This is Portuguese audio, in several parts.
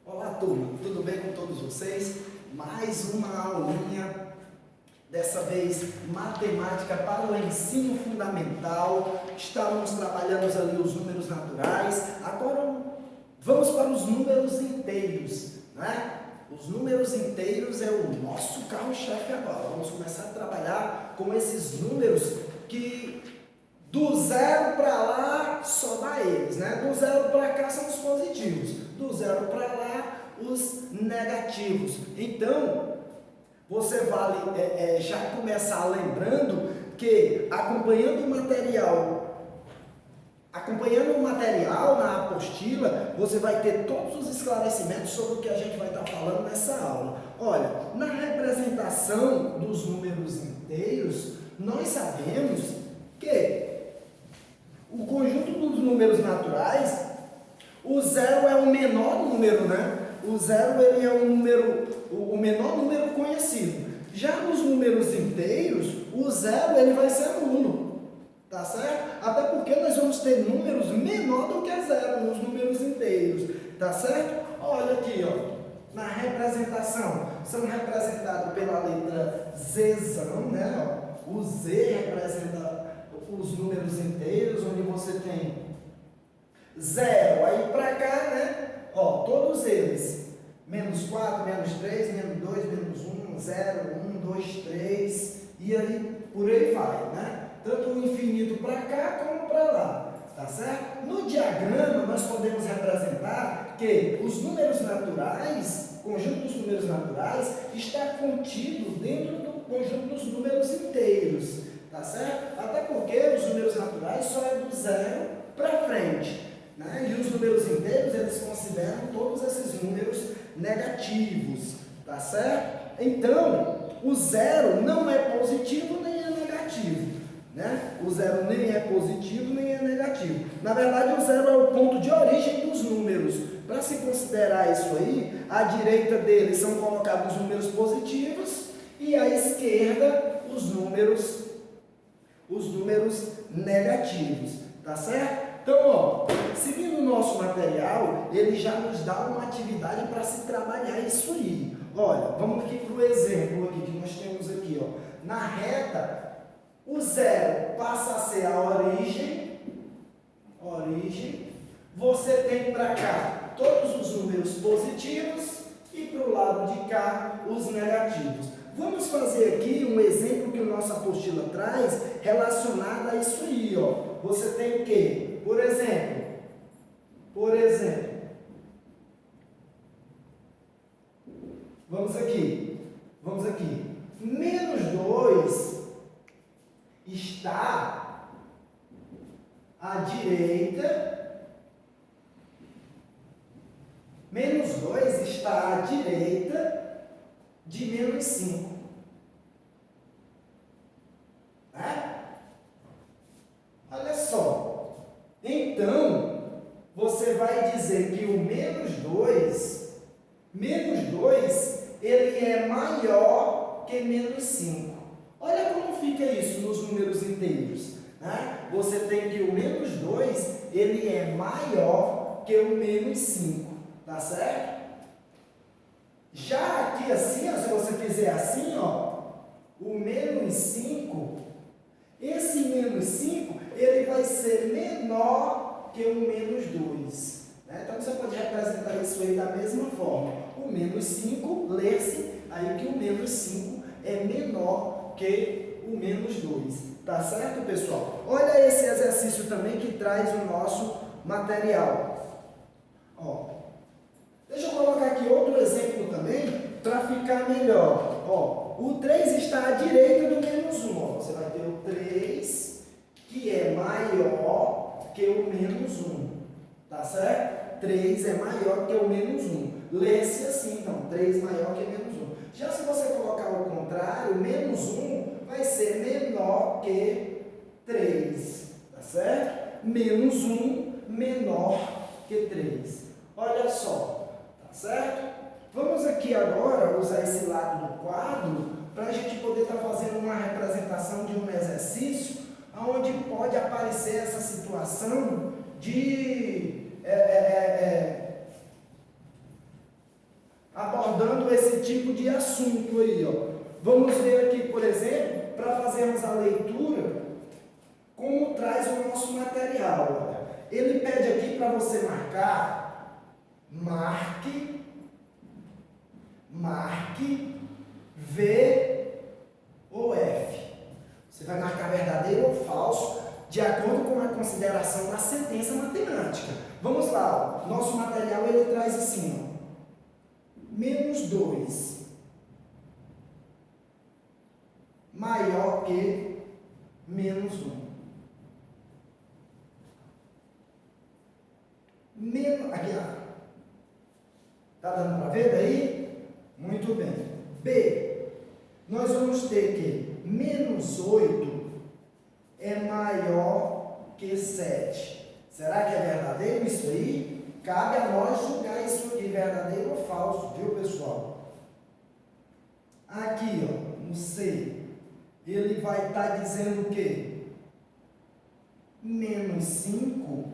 Olá, turma, tudo bem com todos vocês? Mais uma aulinha, dessa vez matemática para o ensino fundamental. Estávamos trabalhando ali os números naturais, agora vamos para os números inteiros, né? Os números inteiros é o nosso carro-chefe agora. Vamos começar a trabalhar com esses números que do zero para lá só dá eles, né? Do zero para cá são os positivos, do zero para lá os negativos. Então, você vale já começar lembrando que acompanhando o material na apostila, você vai ter todos os esclarecimentos sobre o que a gente vai estar falando nessa aula. Olha, na representação dos números inteiros, nós sabemos que o conjunto dos números naturais, o zero é o menor número, né? O zero ele é o menor número conhecido. Já nos números inteiros, o zero ele vai ser nulo, tá certo? Até porque nós vamos ter números menor do que zero nos números inteiros, tá certo? Olha aqui, ó, na representação, são representados pela letra Zzão, né? Ó, o Z representa os números inteiros, onde você tem zero, aí para cá, né? Ó, todos eles, menos 4, menos 3, menos 2, menos 1, 0, 1, 2, 3, e aí por aí vai, né? Tanto o infinito para cá como para lá, tá certo? No diagrama, nós podemos representar que os números naturais, o conjunto dos números naturais, está contido dentro do conjunto dos números inteiros, tá certo? Até porque os números naturais só é do zero para frente, né? E os números inteiros, eles consideram todos esses números negativos, tá certo? Então, o zero não é positivo nem é negativo, né? O zero nem é positivo nem é negativo. Na verdade, o zero é o ponto de origem dos números. Para se considerar isso aí, à direita dele são colocados os números positivos e à esquerda os números negativos, tá certo? Então, ó, seguindo o nosso material, ele já nos dá uma atividade para se trabalhar isso aí. Olha, vamos aqui para o exemplo aqui, que nós temos aqui, ó. Na reta, o zero passa a ser a origem, você tem para cá todos os números positivos e para o lado de cá os negativos. Vamos fazer aqui um exemplo que o nossa apostila traz relacionado a isso aí, ó. Você tem o quê? Por exemplo, vamos aqui, menos 2 está à direita, menos 2 está à direita de menos 5. Né? Olha só. Então, você vai dizer que o menos 2, ele é maior que menos 5. Olha como fica isso nos números inteiros. Né? Você tem que o menos 2, ele é maior que o menos 5. Tá certo? Já aqui assim, ó, se você fizer assim, ó, o menos 5, esse menos 5, ele vai ser menor que o menos 2. Né? Então, você pode representar isso aí da mesma forma. O menos 5, lê-se aí que o menos 5 é menor que o menos 2. Tá certo, pessoal? Olha esse exercício também que traz o nosso material. Ó. Deixa eu colocar aqui outro exemplo também, para ficar melhor. Ó, o 3 está à direita do menos 1. Ó. Você vai ter o 3, que é maior que o menos 1. Tá certo? 3 é maior que o menos 1. Lê-se assim, então, 3 maior que menos 1. Já se você colocar o contrário, menos 1 vai ser menor que 3. Tá certo? Menos 1 menor que 3. Olha só. Certo? Vamos aqui agora usar esse lado do quadro para a gente poder estar fazendo uma representação de um exercício onde pode aparecer essa situação de tratando esse tipo de assunto aí, ó. Vamos ver aqui, por exemplo, para fazermos a leitura, como traz o nosso material. Olha. Ele pede aqui para você marcar, marque, V ou F. Você vai marcar verdadeiro ou falso, de acordo com a consideração da sentença matemática. Vamos lá, ó. Nosso material ele traz assim, ó, -2 maior que -1. Aqui, ó. Tá dando para ver daí? Muito bem. B, nós vamos ter que -8 é maior que 7. Será que é verdadeiro isso aí? Cabe a nós julgar isso aqui, verdadeiro ou falso, viu, pessoal? Aqui, ó, no C, ele vai estar dizendo o quê? -5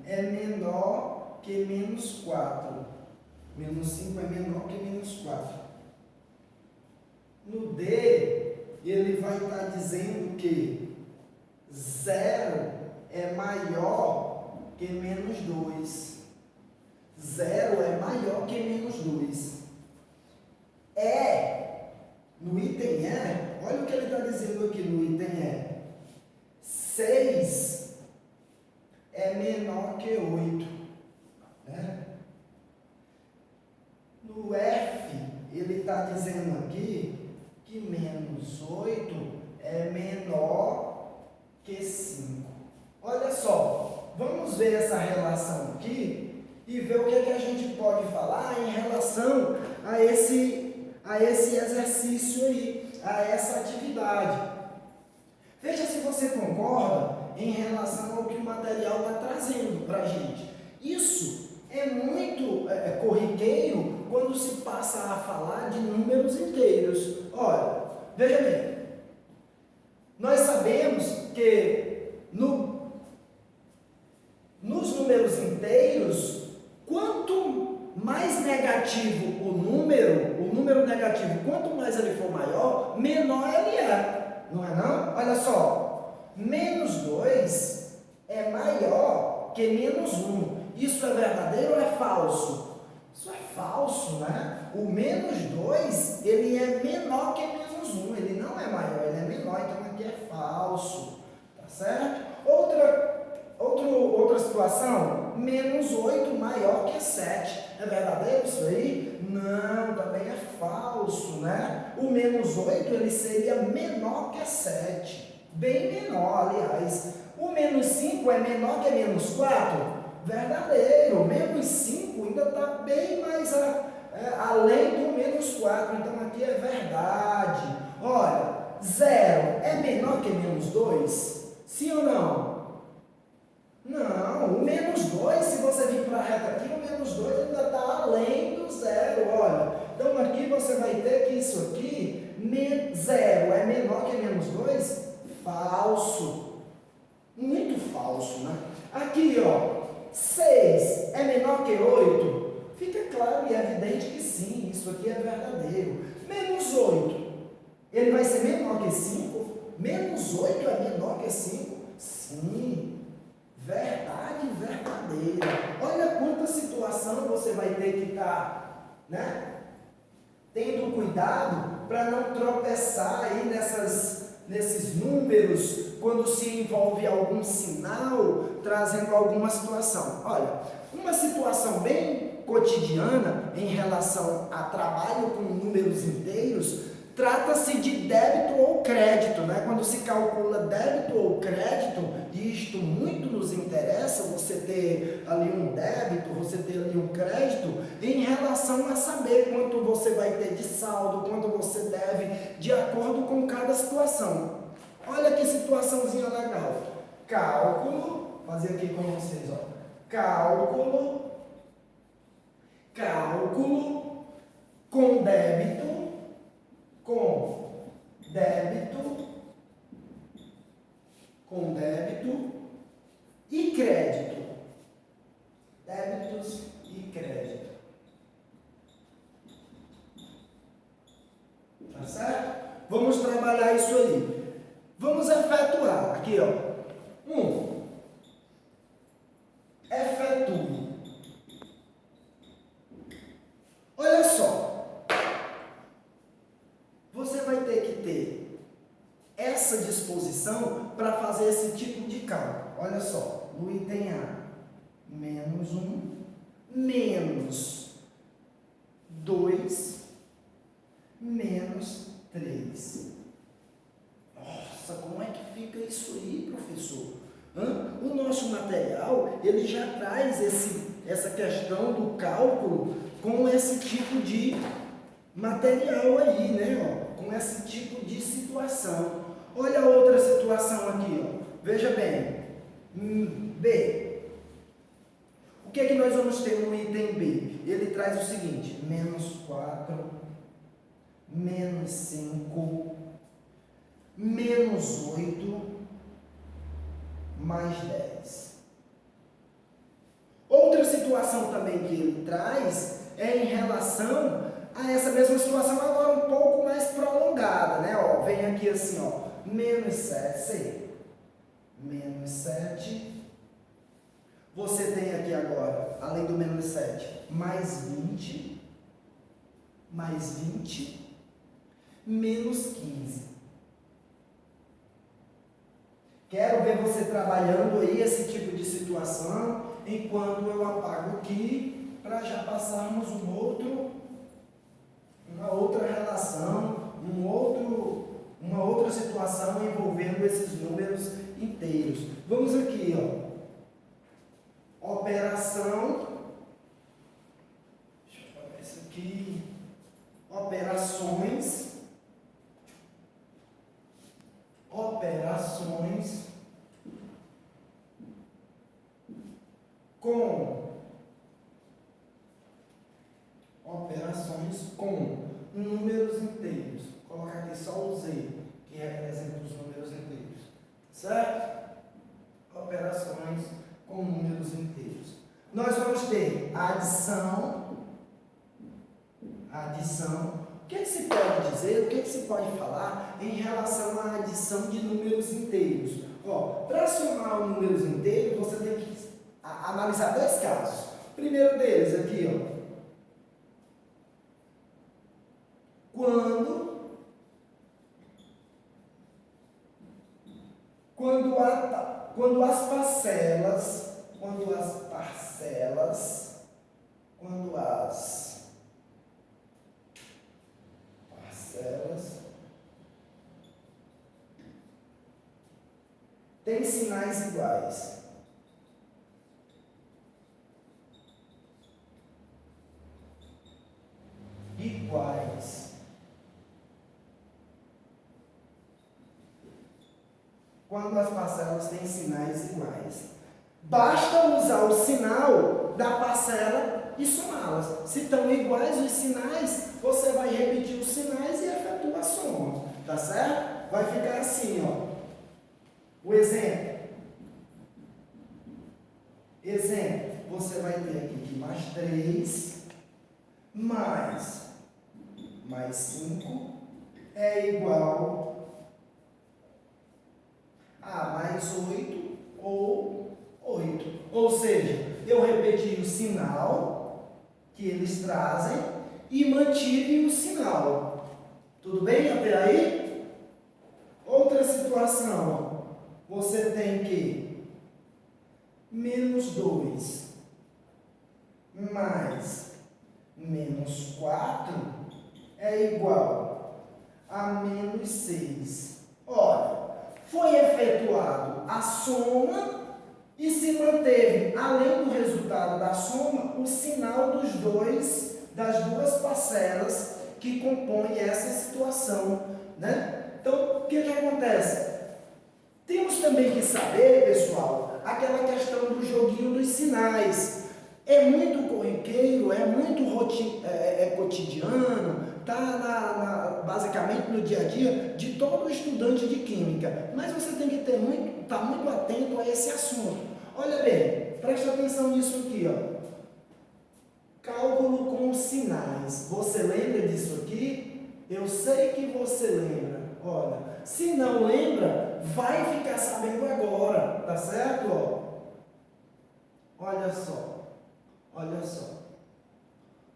é menor que -4. -5 é menor que -4. No D, ele vai estar dizendo que 0 é maior que -2. 0 é maior que -2. No item E, olha o que ele está dizendo aqui no item E. 6 é menor que 8. Né? No F, ele está dizendo aqui que -8 é menor que 5. Olha só, vamos ver essa relação aqui e ver o que é que a gente pode falar em relação a esse exercício aí, a essa atividade. Veja se você concorda em relação ao que o material está trazendo para a gente. Isso é muito corriqueiro quando se passa a falar de números inteiros. Olha, veja bem, nós sabemos que nos números inteiros, quanto mais negativo o número negativo, quanto mais ele for maior, menor ele é. Não é não? Olha só, -2 é maior que -1. Isso é verdadeiro ou é falso? Isso é falso, né? O -2, ele é menor que -1. Ele não é maior, ele é menor. Então aqui é falso. Tá certo? Outra situação, -8 maior que 7. É verdadeiro isso aí? Não, também é falso, né? O -8 ele seria menor que 7. Bem menor, aliás. O -5 é menor que -4? Verdadeiro. -5 ainda está bem mais além do -4. Então aqui é verdade. Olha, 0 é menor que -2? Sim ou não? Não, o -2, se você vir para a reta aqui, o -2 ainda está além do 0, olha. Então aqui você vai ter que isso aqui, 0 é menor que -2? Falso. Muito falso, né? Aqui, ó, 6 é menor que 8? Fica claro e evidente que sim, isso aqui é verdadeiro. -8, ele vai ser menor que 5? -8 é menor que 5? Sim. Verdade verdadeira. Olha quanta situação você vai ter que estar, né, tendo cuidado para não tropeçar aí nesses números quando se envolve algum sinal trazendo alguma situação. Olha, uma situação bem cotidiana em relação a trabalho com números inteiros trata-se de débito ou crédito, né? Quando se calcula débito ou crédito, e isto muito nos interessa, você ter ali um débito, você ter ali um crédito, em relação a saber quanto você vai ter de saldo, quanto você deve, de acordo com cada situação. Olha que situaçãozinha legal. Cálculo, fazer aqui com vocês, ó. Cálculo com débito e crédito. Débitos e crédito. Vamos trabalhar isso aí. Vamos efetuar. Aqui, ó. Efetue. Olha só. Você vai ter que ter essa disposição para fazer esse tipo de cálculo. Olha só. No item A, menos 1, menos 2, menos 3. Nossa, como é que fica isso aí, professor? O nosso material, ele já traz essa questão do cálculo com esse tipo de material aí, né? Ó, com esse tipo de situação. Olha outra situação aqui, ó. Veja bem. B. O que é que nós vamos ter no item B? Ele traz o seguinte, menos 4, menos 5, menos 8, mais 10. Outra situação também que ele traz é em relação a essa mesma situação, agora um pouco mais prolongada, né? Ó, vem aqui assim, ó, menos 7, menos 7. Você tem aqui agora, além do menos 7, mais 20, menos 15. Quero ver você trabalhando aí esse tipo de situação, enquanto eu apago aqui, para já passarmos uma outra relação, uma outra situação envolvendo esses números inteiros. Vamos aqui, ó. Operação, deixa eu falar isso aqui, operações com números inteiros. Vou colocar aqui só o Z, que representa os números inteiros, certo? Operações com números inteiros. Nós vamos ter adição. O que se pode dizer, o que se pode falar em relação à adição de números inteiros? Para somar números inteiros, você tem que analisar dois casos. O primeiro deles aqui, ó. Quando as parcelas têm sinais iguais. Quando as parcelas têm sinais iguais. Basta usar o sinal da parcela e somá-las. Se estão iguais os sinais, você vai repetir os sinais e efetua a soma. Tá certo? Vai ficar assim, ó. O exemplo. Você vai ter aqui que mais 3 mais 5 é igual a mais 8 ou 8. Ou seja, eu repeti o sinal que eles trazem e mantive o sinal. Tudo bem até aí? Outra situação, ó. Você tem que menos 2 mais menos 4 é igual a menos 6. Olha, foi efetuado a soma e se manteve, além do resultado da soma, o sinal das duas parcelas que compõem essa situação, né? Então, o que acontece? Temos também que saber, pessoal, aquela questão do joguinho dos sinais. É muito corriqueiro, é muito cotidiano, está basicamente no dia a dia de todo estudante de química. Mas você tem que estar muito atento a esse assunto. Olha bem, preste atenção nisso aqui, ó. Cálculo com sinais. Você lembra disso aqui? Eu sei que você lembra. Olha, se não lembra, vai ficar sabendo agora, tá certo? Olha só, olha só.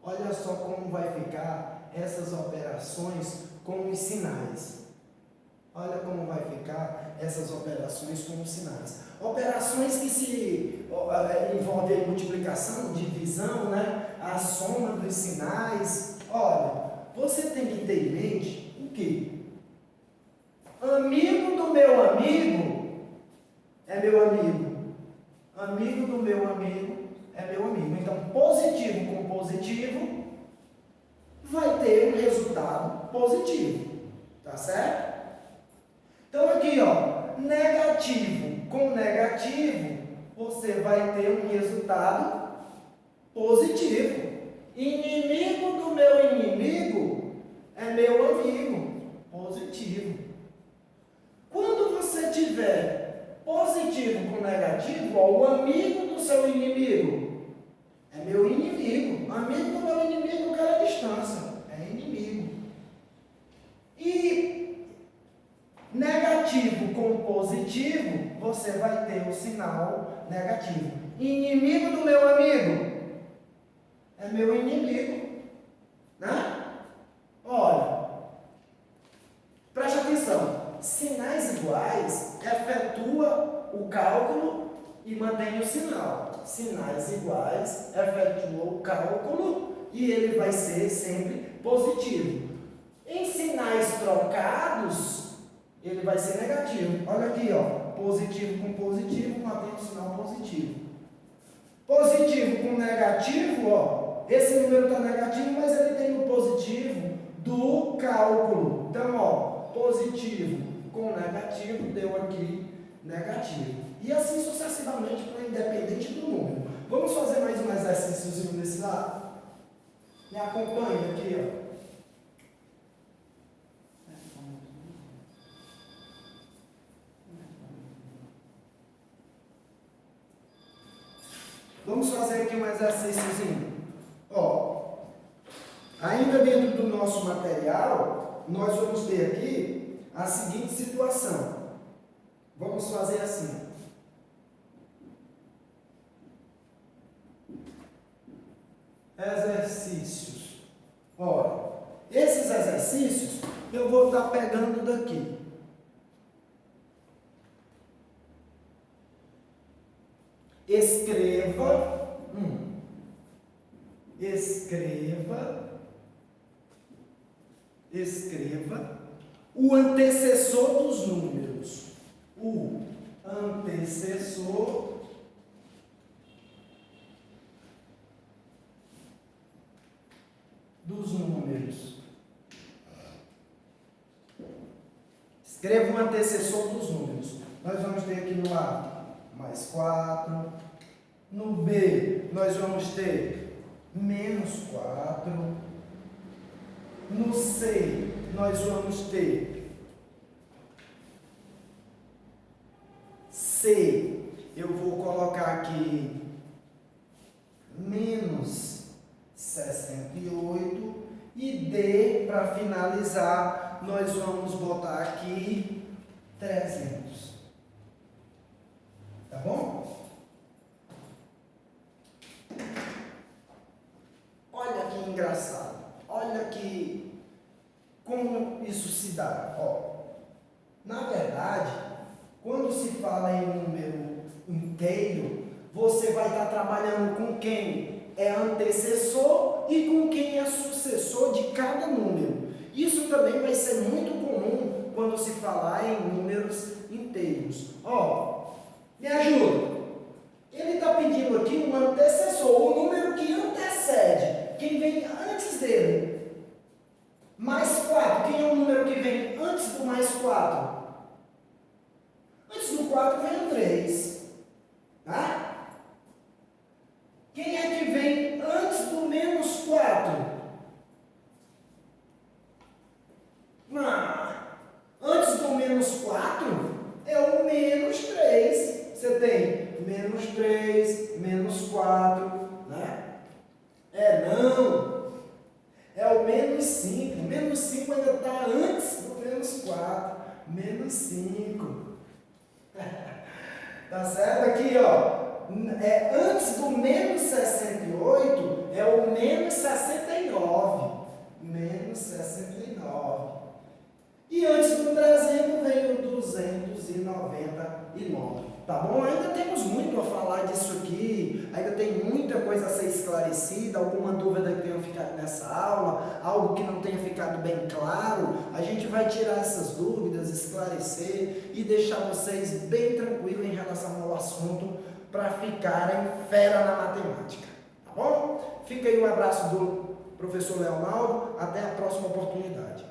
Olha só como vai ficar essas operações com os sinais. Olha como vai ficar essas operações com os sinais. Operações que se envolvem multiplicação, divisão, né? A soma dos sinais. Olha, você tem que ter em mente o quê? Amigo do meu amigo é meu amigo. Amigo do meu amigo é meu amigo. Então, positivo com positivo vai ter um resultado positivo. Tá certo? Então, aqui, negativo com negativo, você vai ter um resultado positivo. Inimigo do meu inimigo é meu amigo. Positivo. Quando você tiver positivo com negativo, o amigo do seu inimigo é meu inimigo. Amigo do meu inimigo, eu quero a distância. É inimigo. E negativo com positivo, você vai ter o sinal negativo. Inimigo do meu amigo é meu inimigo. Né? Olha, preste atenção. Sinais iguais efetua o cálculo e mantém o sinal. Sinais iguais efetua o cálculo e ele vai ser sempre positivo. Em sinais trocados, ele vai ser negativo. Olha aqui, positivo com positivo, mantém o sinal positivo. Positivo com negativo, esse número está negativo, mas ele tem o positivo do cálculo. Então, positivo com negativo, deu aqui negativo. E assim sucessivamente, para independente do número. Vamos fazer mais um exercíciozinho desse lado? Me acompanha aqui, Vamos fazer aqui um exercíciozinho. Ainda dentro do nosso material, nós vamos ter aqui a seguinte situação. Vamos fazer assim. Exercícios. Esses exercícios eu vou estar pegando daqui. Escreva o antecessor dos números. O antecessor dos números. Escreva o antecessor dos números. Nós vamos ter aqui no A mais 4. No B, nós vamos ter menos 4. No C, nós vamos ter C, eu vou colocar aqui menos 68. E D, para finalizar, nós vamos botar aqui 300. Tá bom? Olha que engraçado. Olha que como isso se dá. Na verdade, quando se fala em número inteiro, você vai estar trabalhando com quem é antecessor e com quem é sucessor de cada número. Isso também vai ser muito comum quando se falar em números inteiros. Me ajuda. Ele está pedindo aqui um antecessor, o número que antecede, quem vem antes dele. Mais 4, quem é o número que vem antes do mais 4? Antes do 4 vem o 3. Tá? Quem é que vem antes do menos 4? Antes do menos 4 é o menos 3. Você tem menos 3, menos 4, né? Não. É o menos 5. O menos 5 ainda está antes do menos 4, menos 5. Tá certo? Aqui, ó. Antes do menos 68 é o menos 69. Menos 69. E antes do 300 vem o 299. Tá bom? Ainda temos muito a falar disso aqui. Ainda tem muita coisa a ser esclarecida. Alguma dúvida que tenha ficado nessa aula, algo que não tenha ficado bem claro. A gente vai tirar essas dúvidas, esclarecer e deixar vocês bem tranquilos em relação ao assunto para ficarem fera na matemática. Tá bom? Fica aí um abraço do professor Leonardo. Até a próxima oportunidade.